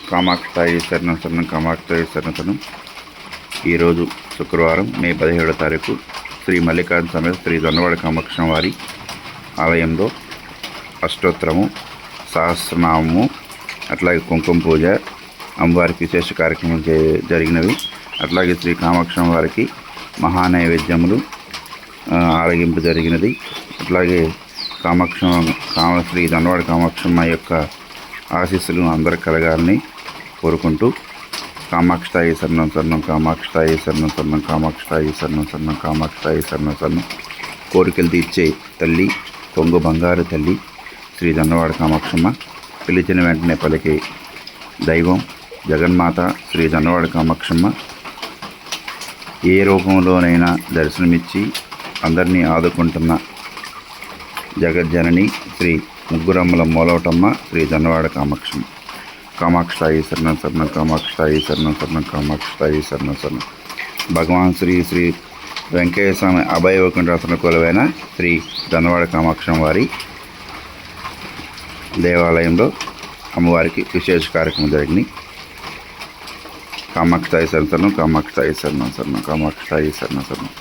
కామాక్షి శరణం కామాక్షి శరణం. ఈరోజు శుక్రవారం మే 17వ తారీఖు శ్రీ మల్లికార్జున సమేత శ్రీ జొన్నవాడ కామాక్షి వారి ఆలయంలో అష్టోత్తరము, సహస్రనామము, అట్లాగే కుంకుమ పూజ, అమ్మవారికి విశేష కార్యక్రమం జరిగినవి. అట్లాగే శ్రీ కామాక్షి వారికి మహానైవేద్యములు ఆరగింపు జరిగినది. అట్లాగే శ్రీ జొన్నవాడ కామాక్షమ్మ యొక్క ఆశీస్సులు అందరికి కలగాలని కోరుకుంటూ కామాక్షి శరణం శరణం కామాక్షి శరణం శరణం కామాక్షి శరణం శరణం కామాక్షి శరణం శరణం. కోరికలు తీర్చే తల్లి, కొంగు బంగారు తల్లి శ్రీ జొన్నవాడ కామాక్షమ్మ, పిలిచిన వెంటనే పలికే దైవం జగన్మాత శ్రీ జొన్నవాడ కామాక్షమ్మ. ఏ రూపంలోనైనా దర్శనమిచ్చి అందరినీ ఆదుకుంటున్న జగజ్జనని శ్రీ ముగ్గురమ్మల మూలవటమ్మ శ్రీ జొన్నవాడ కామాక్షమ్మ. కామాక్షి శరణం శరణం కామాక్షి శరణం శరణం కామాక్షి శరణం శరణం. భగవాన్ శ్రీ శ్రీ వెంకయ్య స్వామి అభయ వైకుంఠాసన కొలువైన శ్రీ జొన్నవాడ కామాక్షమ్మ వారి దేవాలయంలో అమ్మవారికి విశేష కార్యక్రమం జరిగినాయి. కామాక్షి శరణం కామాక్షి శరణం శరణం కామాక్షి శరణం శరణం.